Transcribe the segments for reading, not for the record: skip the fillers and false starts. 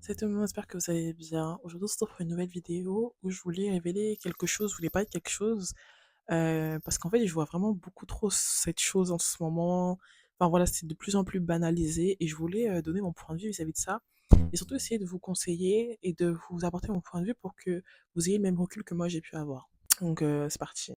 Salut tout le monde, j'espère que vous allez bien. Aujourd'hui, on se retrouve pour une nouvelle vidéo où je voulais révéler quelque chose, je voulais parler de quelque chose, parce qu'en fait, je vois vraiment beaucoup trop cette chose en ce moment. Enfin voilà, c'est de plus en plus banalisé et je voulais donner mon point de vue vis-à-vis de ça et surtout essayer de vous conseiller et de vous apporter mon point de vue pour que vous ayez le même recul que moi j'ai pu avoir. Donc, c'est parti.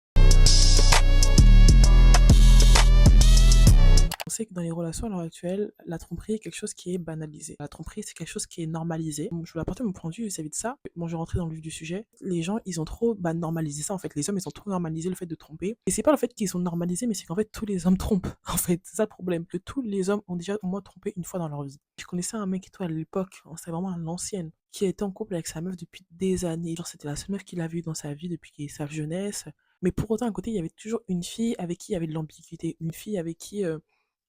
On sait que dans les relations à l'heure actuelle, la tromperie est quelque chose qui est banalisé. La tromperie, c'est quelque chose qui est normalisé. Je voulais apporter mon point de vue vis-à-vis de ça. Bon, je vais rentrer dans le vif du sujet. Les gens, ils ont trop normalisé ça, en fait. Les hommes, ils ont trop normalisé le fait de tromper. Et c'est pas le fait qu'ils ont normalisé, mais c'est qu'en fait, tous les hommes trompent. En fait, c'est ça le problème. Que tous les hommes ont déjà au moins trompé une fois dans leur vie. Je connaissais un mec et tout à l'époque, c'était vraiment à l'ancienne, qui était en couple avec sa meuf depuis des années. Genre, c'était la seule meuf qu'il avait eue dans sa vie depuis sa jeunesse. Mais pour autant, à côté, il y avait toujours une fille avec qui il y avait de l'ambiguïté. Une fille avec qui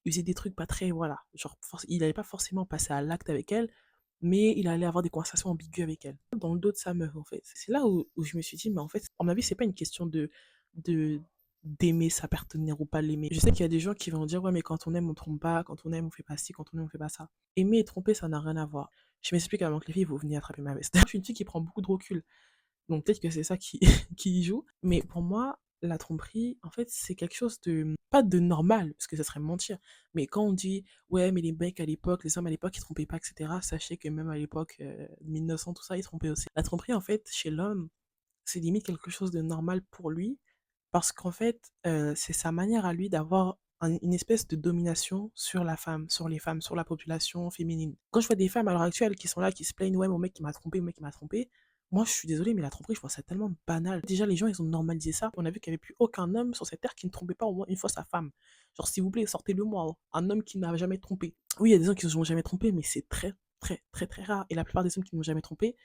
il faisait des trucs pas très, voilà, genre, il allait pas forcément passer à l'acte avec elle, mais il allait avoir des conversations ambiguës avec elle. Dans le dos de sa meuf, en fait. C'est là où je me suis dit, mais en fait, à mon avis, c'est pas une question de, d'aimer sa partenaire ou pas l'aimer. Je sais qu'il y a des gens qui vont dire, ouais, mais quand on aime, on trompe pas, quand on aime, on fait pas ci, quand on aime, on fait pas ça. Aimer et tromper, ça n'a rien à voir. Je m'explique avant que les filles, vous venez attraper ma veste. Je suis une fille qui prend beaucoup de recul. Donc peut-être que c'est ça qui, qui y joue. Mais pour moi, la tromperie, en fait, c'est quelque chose de, pas de normal, parce que ça serait mentir. Mais quand on dit, ouais, mais les mecs à l'époque, les hommes à l'époque, ils trompaient pas, etc., sachez que même à l'époque, 1900, tout ça, ils trompaient aussi. La tromperie, en fait, chez l'homme, c'est limite quelque chose de normal pour lui, parce qu'en fait, c'est sa manière à lui d'avoir une espèce de domination sur la femme, sur les femmes, sur la population féminine. Quand je vois des femmes à l'heure actuelle qui sont là, qui se plaignent, ouais, mon mec qui m'a trompé, mon mec qui m'a trompé, moi je suis désolée, mais la tromperie, je trouve ça tellement banal. Déjà, les gens, ils ont normalisé ça. On a vu qu'il n'y avait plus aucun homme sur cette terre qui ne trompait pas au moins une fois sa femme. Genre, s'il vous plaît, sortez-le moi, hein. Un homme qui n'a jamais trompé. Oui, il y a des hommes qui ne se sont jamais trompés, mais c'est très, très, très, très rare. Et la plupart des hommes qui ne m'ont jamais trompé,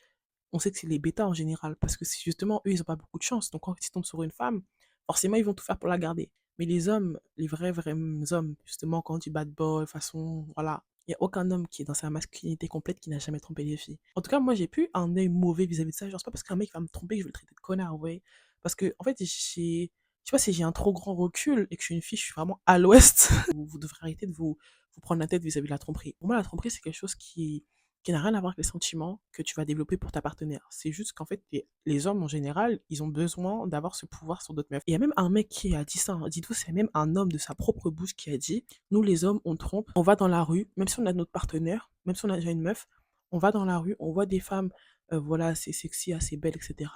on sait que c'est les bêtas en général, parce que c'est justement, eux, ils n'ont pas beaucoup de chance. Donc, quand ils tombent sur une femme, forcément, ils vont tout faire pour la garder. Mais les hommes, les vrais, vrais hommes, justement, quand on dit bad boy, façon, voilà, il n'y a aucun homme qui est dans sa masculinité complète qui n'a jamais trompé les filles. En tout cas, moi, j'ai plus un œil mauvais vis-à-vis de ça. Genre, c'est pas parce qu'un mec va me tromper que je vais le traiter de connard, ouais. Parce que, en fait, je sais pas si j'ai un trop grand recul et que je suis une fille, je suis vraiment à l'ouest. Vous devrez arrêter de vous prendre la tête vis-à-vis de la tromperie. Pour moi, la tromperie, c'est quelque chose qui n'a rien à voir avec les sentiments que tu vas développer pour ta partenaire. C'est juste qu'en fait, les hommes en général, ils ont besoin d'avoir ce pouvoir sur d'autres meufs. Et il y a même un mec qui a dit ça, hein. Dites-vous, c'est même un homme de sa propre bouche qui a dit, nous les hommes, on trompe, on va dans la rue, même si on a notre partenaire, même si on a déjà une meuf, on va dans la rue, on voit des femmes, voilà, assez sexy, assez belles, etc.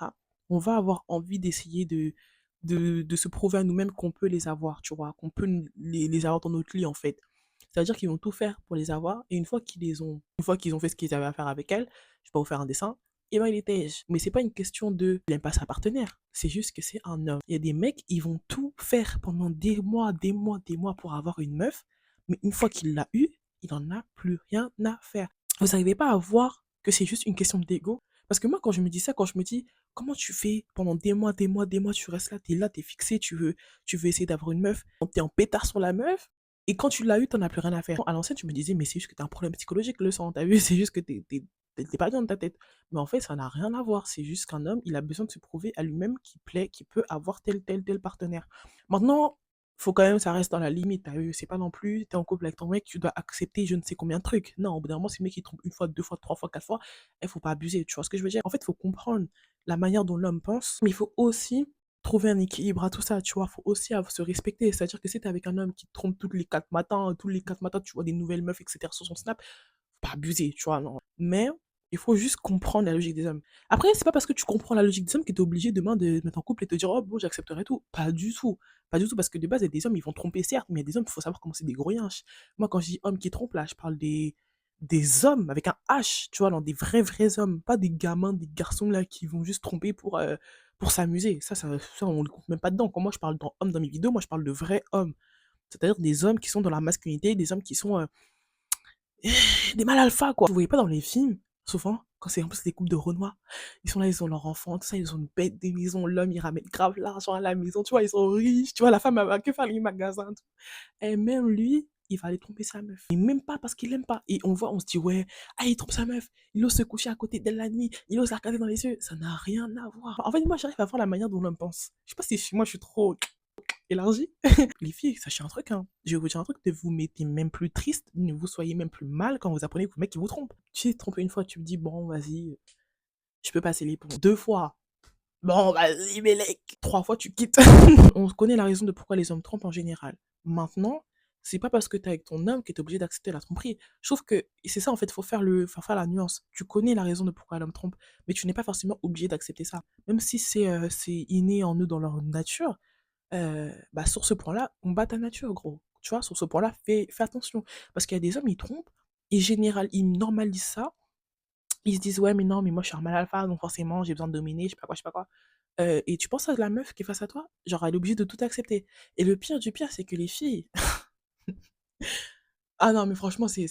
On va avoir envie d'essayer de se prouver à nous-mêmes qu'on peut les avoir, tu vois, qu'on peut les avoir dans notre lit, en fait. C'est-à-dire qu'ils vont tout faire pour les avoir, et une fois qu'ils ont fait ce qu'ils avaient à faire avec elle, je vais pas vous faire un dessin, et ben il est tège. Mais c'est pas une question de, il aime pas sa partenaire, c'est juste que c'est un homme. Il y a des mecs, ils vont tout faire pendant des mois, des mois, des mois pour avoir une meuf, mais une fois qu'il l'a eu, il en a plus rien à faire. Vous n'arrivez pas à voir que c'est juste une question d'ego? Parce que moi, quand je me dis ça, quand je me dis, comment tu fais pendant des mois, des mois, des mois, tu restes là, t'es fixé, tu veux essayer d'avoir une meuf, t'es en pétard sur la meuf, et quand tu l'as eu, t'en as plus rien à faire. À l'ancienne, tu me disais, mais c'est juste que t'as un problème psychologique, le sang, t'as vu, c'est juste que t'es pas bien dans ta tête. Mais en fait, ça n'a rien à voir. C'est juste qu'un homme, il a besoin de se prouver à lui-même qu'il plaît, qu'il peut avoir tel partenaire. Maintenant, faut quand même, ça reste dans la limite, t'as vu, c'est pas non plus, t'es en couple avec ton mec, tu dois accepter je ne sais combien de trucs. Non, au bout d'un moment, si le mec il trompe une fois, deux fois, trois fois, quatre fois, il faut pas abuser, tu vois ce que je veux dire? En fait, il faut comprendre la manière dont l'homme pense, mais il faut aussi trouver un équilibre à tout ça, tu vois, faut aussi se respecter. C'est-à-dire que si t'es avec un homme qui te trompe tous les quatre matins, tu vois des nouvelles meufs, etc. sur son snap, faut pas abuser, tu vois, non. Mais il faut juste comprendre la logique des hommes. Après, c'est pas parce que tu comprends la logique des hommes que t'es obligé demain de te mettre en couple et te dire, oh bon, j'accepterai tout. Pas du tout. Pas du tout, parce que de base, il y a des hommes, ils vont tromper, certes, mais il y a des hommes, il faut savoir comment c'est des gros yinches. Moi, quand je dis hommes qui trompent, là, je parle des hommes avec un H, tu vois, non, des vrais, vrais hommes, pas des gamins, des garçons, là, qui vont juste tromper pour s'amuser. Ça, on le compte même pas dedans. Quand moi, je parle d'hommes dans mes vidéos, moi, je parle de vrais hommes. C'est-à-dire des hommes qui sont dans la masculinité, des hommes qui sont des mâles alpha, quoi. Vous voyez pas dans les films, souvent, quand c'est en plus des couples de Renois, ils sont là, ils ont leur enfant, tout ça, ils ont une bête des maisons, l'homme, il ramène grave l'argent à la maison, tu vois, ils sont riches, tu vois, la femme, elle va que faire les magasins, tout. Et même lui, il va aller tromper sa meuf. Et même pas parce qu'il l'aime pas. Et on voit, on se dit, ouais, ah, il trompe sa meuf, il ose se coucher à côté d'elle la nuit, il ose la regarder dans les yeux. Ça n'a rien à voir. En fait, moi, j'arrive à voir la manière dont l'homme pense. Je sais pas si moi, je suis trop. élargi. Les filles, sachez un truc, hein. Je vais vous dire un truc, ne vous mettez même plus triste, ne vous soyez même plus mal quand vous apprenez que le mec il vous trompe. Tu t'es trompé une fois, tu me dis bon, vas-y, je peux passer les ponts. Deux fois, bon, vas-y, Bélec. Trois fois, tu quittes. On connaît la raison de pourquoi les hommes trompent en général. Maintenant, c'est pas parce que t'es avec ton homme que t'es obligé d'accepter la tromperie. Je trouve que et c'est ça, en fait, faut faire la nuance. Tu connais la raison de pourquoi l'homme trompe, mais tu n'es pas forcément obligé d'accepter ça. Même si c'est inné en eux dans leur nature, bah, sur ce point-là, combat ta nature, gros. Tu vois, sur ce point-là, fais attention. Parce qu'il y a des hommes, ils trompent, ils normalisent ça, ils se disent: «Ouais, mais non, mais moi, je suis un mâle alpha, donc forcément, j'ai besoin de dominer, je sais pas quoi, je sais pas quoi». Et tu penses à la meuf qui est face à toi, genre, elle est obligée de tout accepter. Et le pire du pire, c'est que les filles ah non, mais franchement, c'est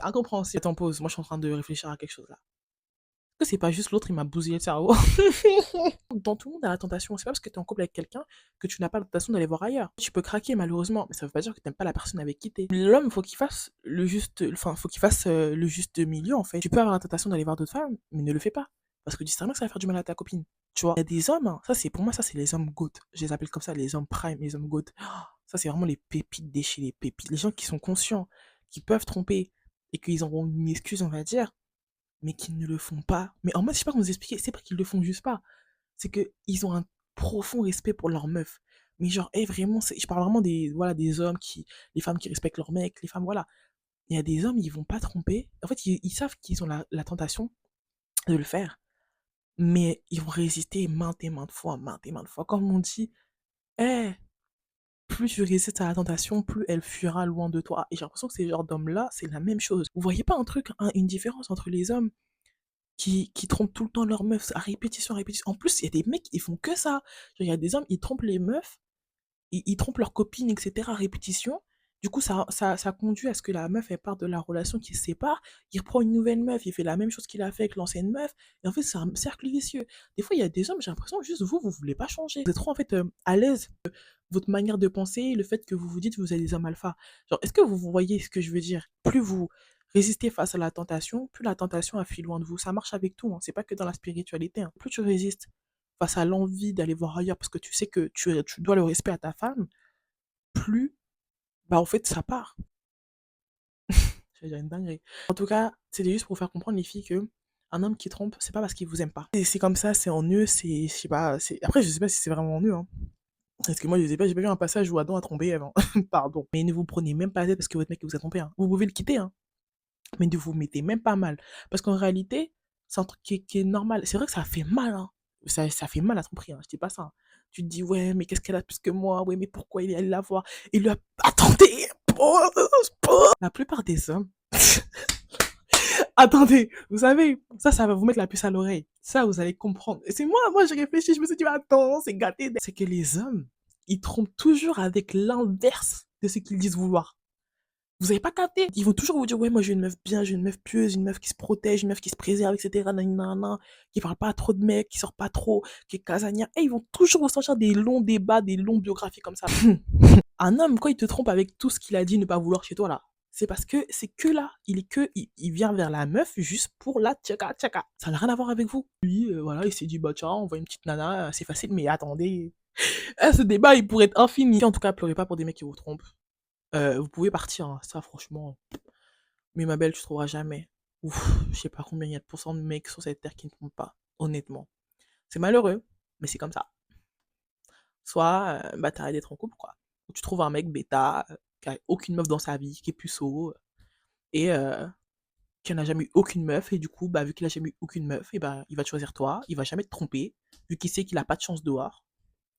incompréhensible. Attends, pause, moi, je suis en train de réfléchir à quelque chose, là. Est-ce que c'est pas juste l'autre, il m'a bousillé le cerveau? Dans tout le monde a la tentation. C'est pas parce que tu es en couple avec quelqu'un que tu n'as pas la tentation d'aller voir ailleurs. Tu peux craquer malheureusement, mais ça veut pas dire que t'aimes pas la personne avec qui t'es. L'homme, faut qu'il fasse le juste, enfin, faut qu'il fasse le juste milieu en fait. Tu peux avoir la tentation d'aller voir d'autres femmes, mais ne le fais pas. Parce que dis-toi que ça va faire du mal à ta copine. Tu vois, il y a des hommes, hein, ça c'est pour moi, ça c'est les hommes GOAT. Je les appelle comme ça, les hommes prime, les hommes GOAT. Ça c'est vraiment les pépites déchets, les pépites. Les gens qui sont conscients, qui peuvent tromper et qu'ils auront une excuse, on va dire, mais qui ne le font pas. Mais en mode, je sais pas comment vous expliquer, c'est pas qu'ils le font juste pas, c'est que ils ont un profond respect pour leur meuf. Mais genre, vraiment, je parle vraiment des, voilà, des hommes les femmes qui respectent leur mec, les femmes, voilà. Il y a des hommes, ils vont pas tromper. En fait, ils savent qu'ils ont la tentation de le faire, mais ils vont résister maintes et maintes fois. Comme on dit, eh, plus tu résistes à la tentation, plus elle fuira loin de toi. Et j'ai l'impression que ces genres d'hommes-là, c'est la même chose. Vous voyez pas un truc, une différence entre les hommes qui trompent tout le temps leurs meufs à répétition, à répétition. En plus, il y a des mecs, ils font que ça. Genre, il y a des hommes, ils trompent les meufs, ils trompent leurs copines, etc. à répétition. Du coup, ça conduit à ce que la meuf, elle part de la relation qui se sépare, il reprend une nouvelle meuf, il fait la même chose qu'il a fait avec l'ancienne meuf, et en fait, c'est un cercle vicieux. Des fois, il y a des hommes, j'ai l'impression, juste vous voulez pas changer. Vous êtes trop, en fait, à l'aise, votre manière de penser, le fait que vous vous dites que vous êtes des hommes alpha. Genre, est-ce que vous voyez ce que je veux dire? Plus vous résistez face à la tentation, plus la tentation, elle fuit loin de vous. Ça marche avec tout, hein. C'est pas que dans la spiritualité, hein. Plus tu résistes face à l'envie d'aller voir ailleurs parce que tu sais que tu dois le respect à ta femme, plus, bah, en fait, ça part. Je vais dire une dinguerie. En tout cas, c'était juste pour faire comprendre les filles que un homme qui trompe, c'est pas parce qu'il vous aime pas. Et c'est comme ça, c'est en eux, je sais pas, après, je sais pas si c'est vraiment en eux, hein. Parce que moi, je sais pas, j'ai pas vu un passage où Adam a trompé Ève, hein. Pardon. Mais ne vous prenez même pas la tête parce que votre mec vous a trompé, hein. Vous pouvez le quitter, hein. Mais ne vous mettez même pas mal. Parce qu'en réalité, c'est un truc qui est normal. C'est vrai que ça fait mal, hein. Ça fait mal à tromperie, hein. Je dis pas ça, hein. Tu te dis, ouais, mais qu'est-ce qu'elle a de plus que moi? Ouais, mais pourquoi il est allé la voir? Il lui a. Attendez! La plupart des hommes. Attendez, vous savez, ça va vous mettre la puce à l'oreille. Ça, vous allez comprendre. Et c'est moi, je réfléchis, je me suis dit, attends, c'est gâté. C'est que les hommes, ils trompent toujours avec l'inverse de ce qu'ils disent vouloir. Vous avez pas capté? Ils vont toujours vous dire, ouais, moi j'ai une meuf bien, j'ai une meuf pieuse, une meuf qui se protège, une meuf qui se préserve, etc. Nanana, qui parle pas trop de mecs, qui sort pas trop, qui est casanière. Et ils vont toujours vous sortir des longs débats, des longues biographies comme ça. Un homme, quand il te trompe avec tout ce qu'il a dit ne pas vouloir chez toi, là, c'est parce que c'est que là, il vient vers la meuf juste pour la tchaka tchaka. Ça n'a rien à voir avec vous. Lui, voilà, il s'est dit, bah tiens, on voit une petite nana, c'est facile, mais attendez. Ce débat, il pourrait être infini. En tout cas, pleurez pas pour des mecs qui vous trompent. Vous pouvez partir, hein, ça franchement. Mais ma belle, tu trouveras jamais. Ouf, je sais pas combien il y a de pourcents de mecs sur cette terre qui ne trompent pas, honnêtement. C'est malheureux, mais c'est comme ça. Soit, bah t'arrêtes d'être en couple, quoi. Ou tu trouves un mec bêta, qui a aucune meuf dans sa vie, qui est puceau, et qui n'a jamais eu aucune meuf, et du coup, bah vu qu'il a jamais eu aucune meuf, et bah il va te choisir toi, il va jamais te tromper, vu qu'il sait qu'il a pas de chance dehors,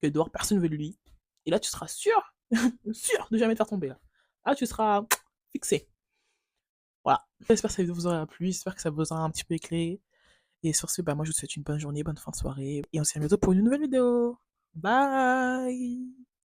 que dehors personne veut de lui. Et là, tu seras sûr, sûr de jamais te faire tomber, là. Là, tu seras fixé. Voilà. J'espère que ça vous aura plu, j'espère que ça vous aura un petit peu éclairé. Et sur ce, bah moi je vous souhaite une bonne journée, bonne fin de soirée, et on se dit à bientôt pour une nouvelle vidéo. Bye!